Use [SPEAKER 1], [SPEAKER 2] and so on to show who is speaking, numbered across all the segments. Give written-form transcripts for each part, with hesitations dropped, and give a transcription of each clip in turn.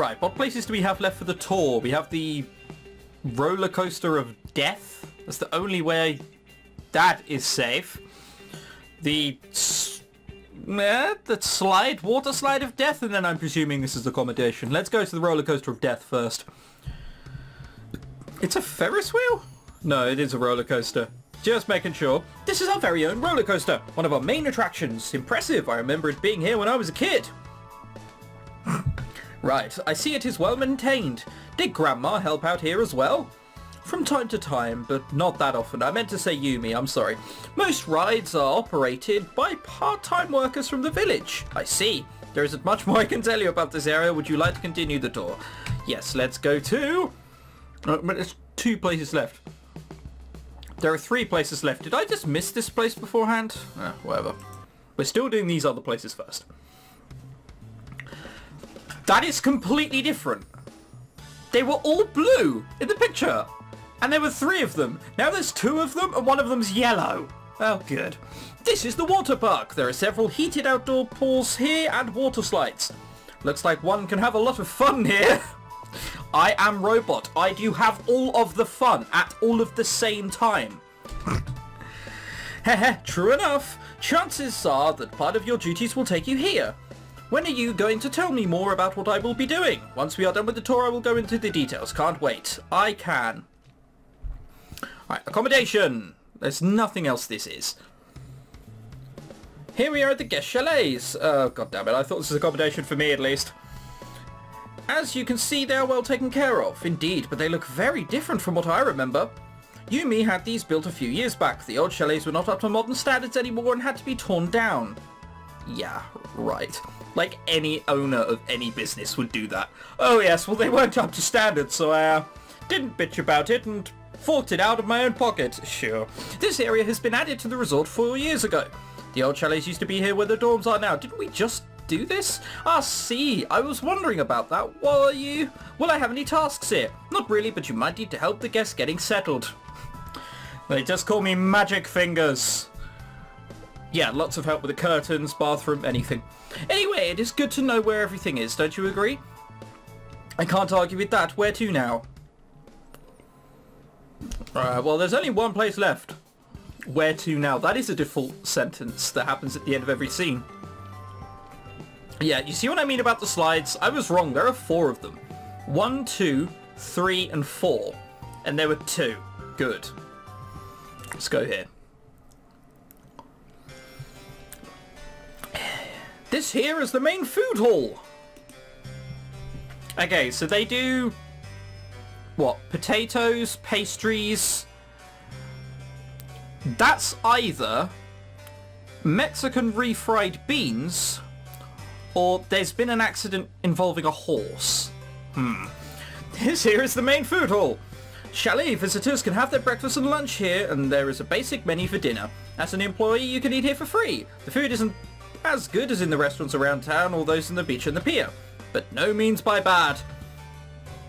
[SPEAKER 1] Right, what places do we have left for the tour? We have the roller coaster of death. That's the only way that is safe. The water slide of death, and then I'm presuming this is accommodation. Let's go to the roller coaster of death first. It's a Ferris wheel? No, it is a roller coaster. Just making sure. This is our very own roller coaster. One of our main attractions. Impressive. I remember it being here when I was a kid. Right, I see it is well maintained. Did Grandma help out here as well? From time to time, but not that often. I meant to say Yumi, I'm sorry. Most rides are operated by part-time workers from the village. I see. There isn't much more I can tell you about this area. Would you like to continue the tour? Yes, let's go to... there's 2 places left. There are 3 places left. Did I just miss this place beforehand? Whatever. We're still doing these other places first. That is completely different. They were all blue in the picture. And there were 3 of them. Now there's 2 of them and one of them's yellow. Oh, good. This is the water park. There are several heated outdoor pools here and water slides. Looks like one can have a lot of fun here. I am Robot. I do have all of the fun at all of the same time. Heh, true enough. Chances are that part of your duties will take you here. When are you going to tell me more about what I will be doing? Once we are done with the tour, I will go into the details. Can't wait. I can. Right, accommodation. There's nothing else this is. Here we are at the guest chalets. Oh, god damn it. I thought this was accommodation for me, at least. As you can see, they are well taken care of. Indeed, but they look very different from what I remember. Yumi had these built a few years back. The old chalets were not up to modern standards anymore and had to be torn down. Yeah, right. Like any owner of any business would do that. Oh yes, well they weren't up to standards, so I didn't bitch about it and forked it out of my own pocket. Sure. This area has been added to the resort 4 years ago. The old chalets used to be here where the dorms are now. Didn't we just do this? Ah, see, I was wondering about that. Will I have any tasks here? Not really, but you might need to help the guests getting settled. They just call me Magic Fingers. Yeah, lots of help with the curtains, bathroom, anything. Anyway, it is good to know where everything is, don't you agree? I can't argue with that. Where to now? Alright, well, there's only one place left. Where to now? That is a default sentence that happens at the end of every scene. Yeah, you see what I mean about the slides? I was wrong. There are 4 of them. 1, 2, 3, and 4. And there were 2. Good. Let's go here. This here is the main food hall. Okay, so they do... what? Potatoes, pastries... That's either Mexican refried beans or there's been an accident involving a horse. This here is the main food hall. Chalet visitors can have their breakfast and lunch here, and there is a basic menu for dinner. As an employee, you can eat here for free. The food isn't as good as in the restaurants around town or those in the beach and the pier, but no means by bad.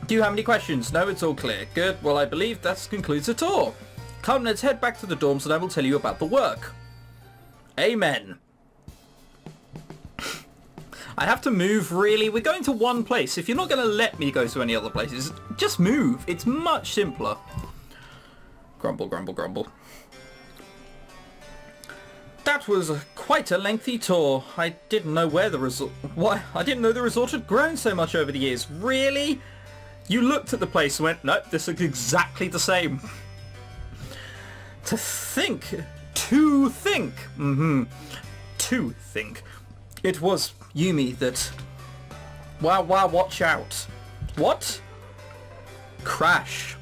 [SPEAKER 1] Do you have any questions? No, it's all clear. Good. Well, I believe that concludes the tour. Come, let's head back to the dorms and I will tell you about the work. Amen. I have to move, really? We're going to one place. If you're not going to let me go to any other places, just move. It's much simpler. Grumble, grumble, grumble. That was quite a lengthy tour. I didn't know where the resort... Why? I didn't know the resort had grown so much over the years. Really? You looked at the place and went, nope, this looks exactly the same. To think. It was Yumi that... Wow, watch out. What? Crash.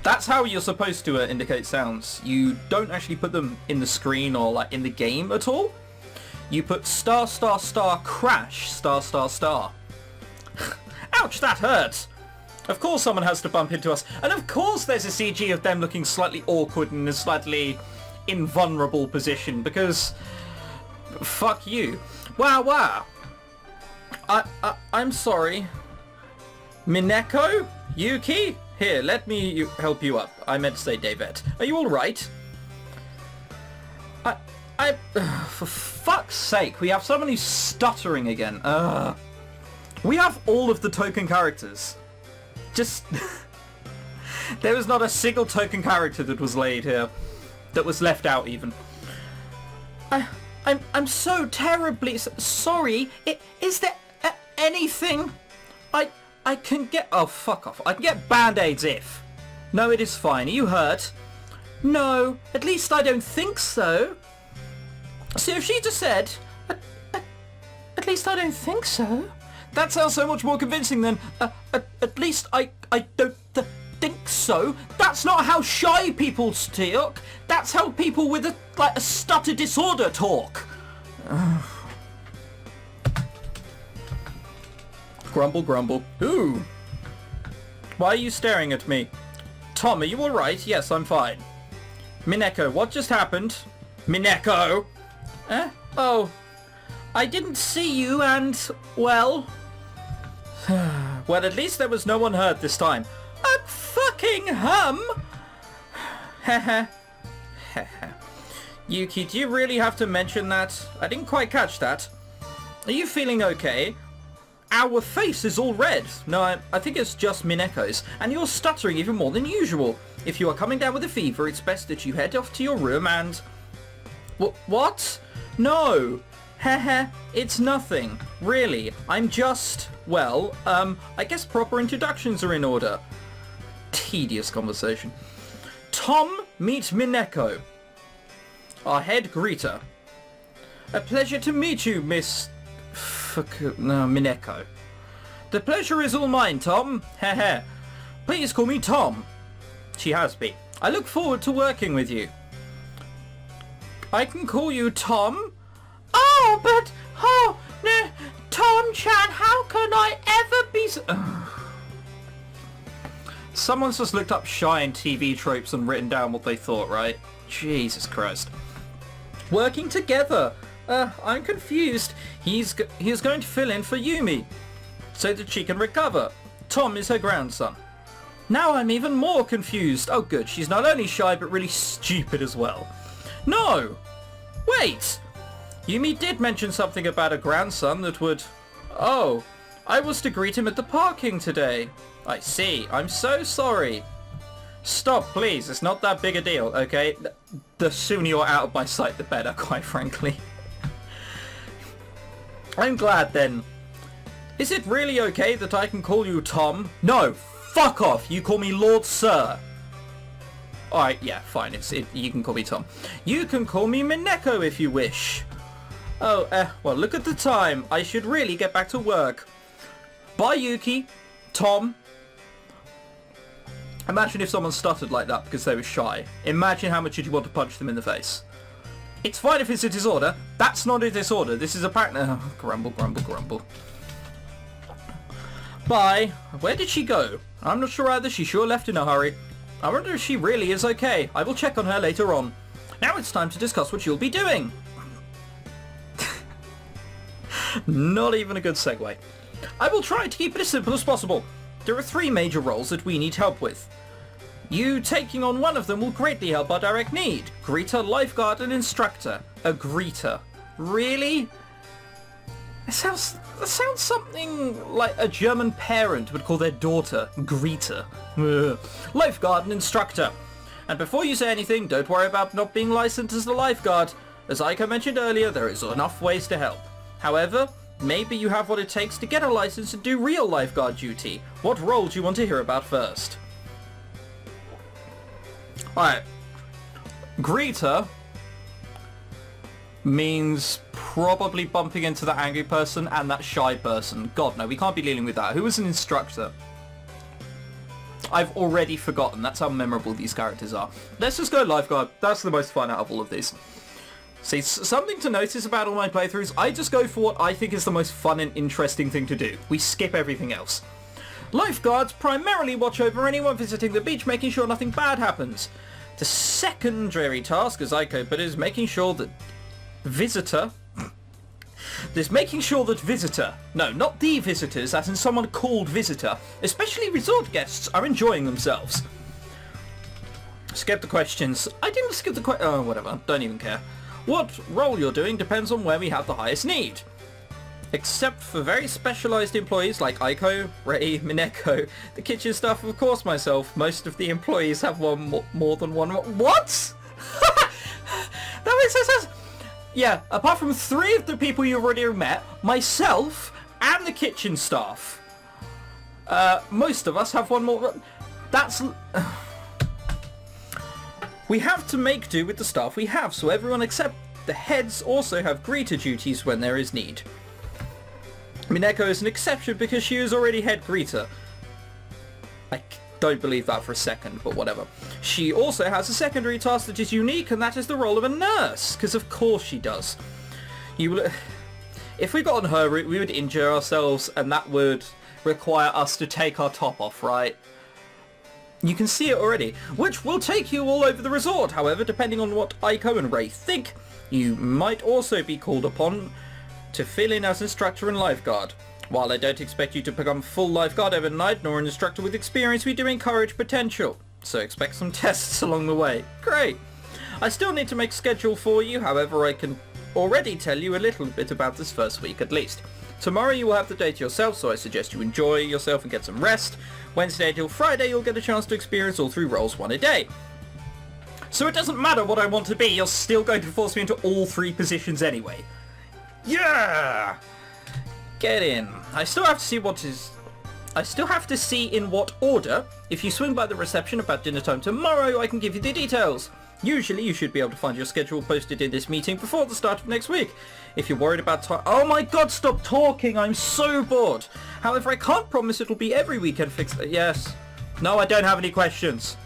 [SPEAKER 1] That's how you're supposed to indicate sounds. You don't actually put them in the screen or like in the game at all. You put star, star, star, crash, star, star, star. Ouch, that hurts. Of course someone has to bump into us. And of course there's a CG of them looking slightly awkward and in a slightly invulnerable position because... Fuck you. Wow. I'm sorry. Mineko? Yuki? Here, let me help you up. I meant to say David. Are you alright? For fuck's sake, we have someone who's stuttering again. We have all of the token characters. Just... there was not a single token character that was laid here. That was left out, even. I'm so terribly sorry. Is there anything I can get... Oh, fuck off. I can get band-aids if... No, it is fine. Are you hurt? No, at least I don't think so. So if she just said, at least I don't think so. That sounds so much more convincing than, at least I don't think so. That's not how shy people talk. That's how people with a stutter disorder talk. Grumble, grumble. Ooh. Why are you staring at me? Tom, are you alright? Yes, I'm fine. Mineko, what just happened? Mineko! Oh. I didn't see you and, well... well, at least there was no one hurt this time. A fucking hum! Heh Yuki, do you really have to mention that? I didn't quite catch that. Are you feeling okay? Our face is all red. No, I think it's just Mineko's. And you're stuttering even more than usual. If you are coming down with a fever, it's best that you head off to your room and... What? No. It's nothing. Really. I'm just... Well, I guess proper introductions are in order. Tedious conversation. Tom, meet Mineko. Our head greeter. A pleasure to meet you, Miss... Mineko. The pleasure is all mine, Tom. Please call me Tom. She has been. I look forward to working with you. I can call you Tom? Oh, but... Oh, no. Tom-chan, how can I ever be so... Someone's just looked up shy and TV tropes and written down what they thought, right? Jesus Christ. Working together. I'm confused. He's going to fill in for Yumi so that she can recover. Tom is her grandson. Now I'm even more confused. Oh good, she's not only shy but really stupid as well. No! Wait! Yumi did mention something about a grandson that would... Oh, I was to greet him at the parking today. I see. I'm so sorry. Stop, please. It's not that big a deal, okay? The sooner you're out of my sight, the better, quite frankly. I'm glad then. Is it really okay that I can call you Tom? No, fuck off. You call me Lord Sir. Alright, yeah, fine. You can call me Tom. You can call me Mineko if you wish. Oh, well, look at the time. I should really get back to work. Bye, Yuki. Tom. Imagine if someone stuttered like that because they were shy. Imagine how much you'd want to punch them in the face. It's fine if it's a disorder. That's not a disorder. This is a partner. Grumble, grumble, grumble. Bye. Where did she go? I'm not sure either. She sure left in a hurry. I wonder if she really is okay. I will check on her later on. Now it's time to discuss what you'll be doing. Not even a good segue. I will try to keep it as simple as possible. There are 3 major roles that we need help with. You taking on one of them will greatly help our direct need. Greeter, lifeguard, and instructor. A greeter. Really? That sounds something like a German parent would call their daughter greeter. Lifeguard and instructor. And before you say anything, don't worry about not being licensed as a lifeguard. As Aiko mentioned earlier, there is enough ways to help. However, maybe you have what it takes to get a license and do real lifeguard duty. What role do you want to hear about first? Alright. Greeter means probably bumping into that angry person and that shy person. God, no, we can't be dealing with that. Who was an instructor? I've already forgotten. That's how memorable these characters are. Let's just go lifeguard. That's the most fun out of all of these. See, something to notice about all my playthroughs, I just go for what I think is the most fun and interesting thing to do. We skip everything else. Lifeguards primarily watch over anyone visiting the beach, making sure nothing bad happens. The secondary task, as Aiko put it, is making sure that visitor... No, not the visitors, as in someone called visitor. Especially resort guests are enjoying themselves. Skip the questions. I didn't skip the oh, whatever. Don't even care. What role you're doing depends on where we have the highest need. Except for very specialised employees like Aiko, Rei, Mineko, the kitchen staff, of course myself, most of the employees have more than one... What? That makes no sense. Yeah, apart from 3 of the people you already met, myself and the kitchen staff. Most of us have one more... That's... We have to make do with the staff we have, so everyone except the heads also have greeter duties when there is need. Mineko is an exception because she is already head greeter. I don't believe that for a second, but whatever. She also has a secondary task that is unique, and that is the role of a nurse, because of course she does. If we got on her route, we would injure ourselves, and that would require us to take our top off, right? You can see it already, which will take you all over the resort. However, depending on what Aiko and Rei think, you might also be called upon to fill in as instructor and lifeguard. While I don't expect you to become full lifeguard overnight, nor an instructor with experience, we do encourage potential. So expect some tests along the way. Great! I still need to make a schedule for you, however I can already tell you a little bit about this first week at least. Tomorrow you will have the day to yourself, so I suggest you enjoy yourself and get some rest. Wednesday till Friday you'll get a chance to experience all 3 roles 1 a day. So it doesn't matter what I want to be, you're still going to force me into all 3 positions anyway. Yeah! Get in. I still have to see in what order. If you swing by the reception about dinner time tomorrow, I can give you the details. Usually you should be able to find your schedule posted in this meeting before the start of next week. If you're worried about time... Oh my god, stop talking! I'm so bored! However, I can't promise it'll be every weekend fixed... Yes. No, I don't have any questions.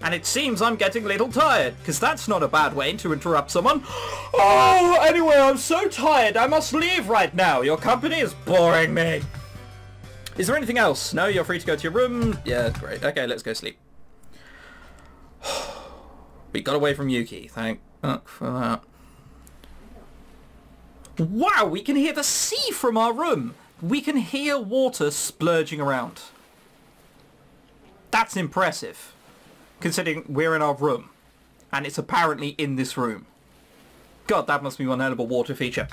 [SPEAKER 1] And it seems I'm getting a little tired, because that's not a bad way to interrupt someone. Oh, anyway, I'm so tired, I must leave right now. Your company is boring me. Is there anything else? No, you're free to go to your room. Yeah, great. Okay, let's go sleep. We got away from Yuki. Thank fuck for that. Wow, we can hear the sea from our room. We can hear water splurging around. That's impressive. Considering we're in our room. And it's apparently in this room. God, that must be one hell of a water feature.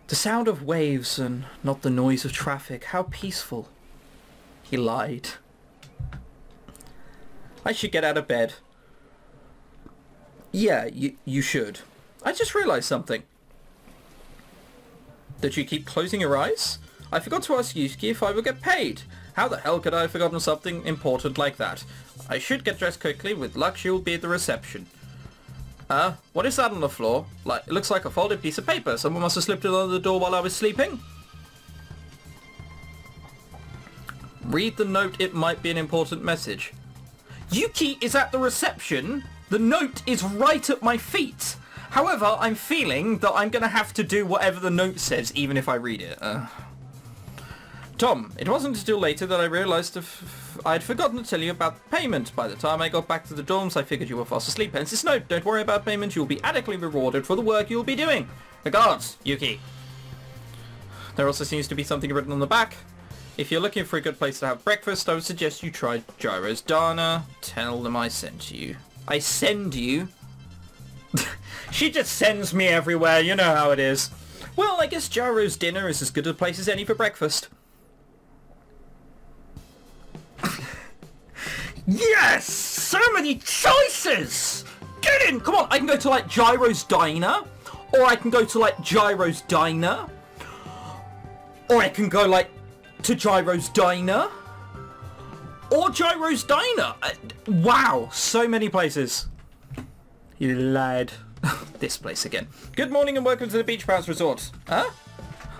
[SPEAKER 1] The sound of waves and not the noise of traffic. How peaceful. He lied. I should get out of bed. Yeah, you should. I just realised something. Did you keep closing your eyes? I forgot to ask Yuki if I would get paid. How the hell could I have forgotten something important like that? I should get dressed quickly. With luck, she will be at the reception. What is that on the floor? It looks like a folded piece of paper. Someone must have slipped it under the door while I was sleeping. Read the note. It might be an important message. Yuki is at the reception. The note is right at my feet. However, I'm feeling that I'm going to have to do whatever the note says, even if I read it. Tom, it wasn't until later that I realised I'd forgotten to tell you about payment. By the time I got back to the dorms, I figured you were fast asleep. Hence this note. Don't worry about payment. You'll be adequately rewarded for the work you'll be doing. Regards, Yuki. There also seems to be something written on the back. If you're looking for a good place to have breakfast, I would suggest you try Gyro's Dana. Tell them I sent you. I send you? She just sends me everywhere. You know how it is. Well, I guess Gyro's dinner is as good a place as any for breakfast. Yes! So many choices! Get in! Come on, I can go to like Gyro's Diner. Or I can go to like Gyro's Diner. Or I can go like to Gyro's Diner. Or Gyro's Diner. Wow, so many places. You lied. This place again. Good morning and welcome to the Beach Palace Resort. Huh?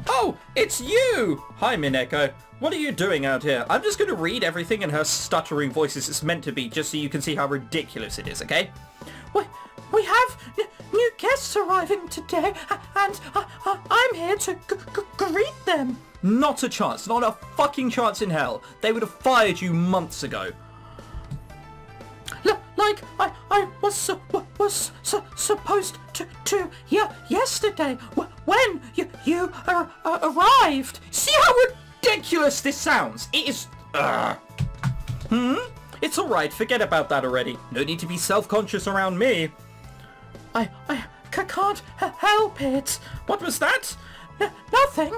[SPEAKER 1] Oh, it's you! Hi, Mineko. What are you doing out here? I'm just going to read everything in her stuttering voice as it's meant to be, just so you can see how ridiculous it is, okay? We have new guests arriving today, and I'm here to greet them. Not a chance. Not a fucking chance in hell. They would have fired you months ago. Like I was supposed to yesterday when you arrived. See how ridiculous this sounds? It is... It's alright, forget about that already. No need to be self-conscious around me.
[SPEAKER 2] can't help it.
[SPEAKER 1] What was that?
[SPEAKER 2] Nothing.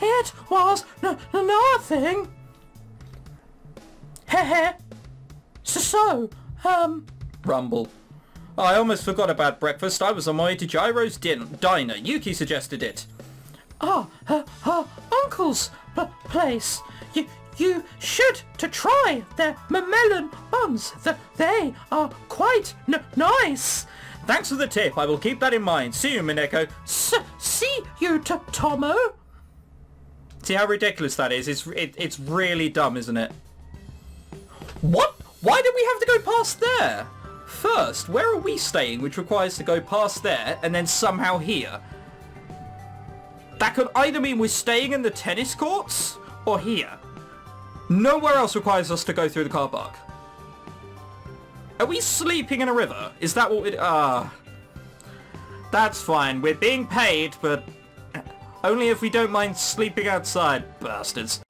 [SPEAKER 2] It was nothing. Heh. So,
[SPEAKER 1] Rumble. Oh, I almost forgot about breakfast. I was on my way to Gyro's diner. Yuki suggested it.
[SPEAKER 2] her uncle's place. You should to try their melon buns. They are quite nice.
[SPEAKER 1] Thanks for the tip. I will keep that in mind. See you, Mineko.
[SPEAKER 2] See you, Tomo.
[SPEAKER 1] See how ridiculous that is? It's really dumb, isn't it? What? Why did we have to go past there? First, where are we staying, which requires to go past there, and then somehow here? That could either mean we're staying in the tennis courts, or here. Nowhere else requires us to go through the car park. Are we sleeping in a river? Is that what it... That's fine. We're being paid, but only if we don't mind sleeping outside, bastards.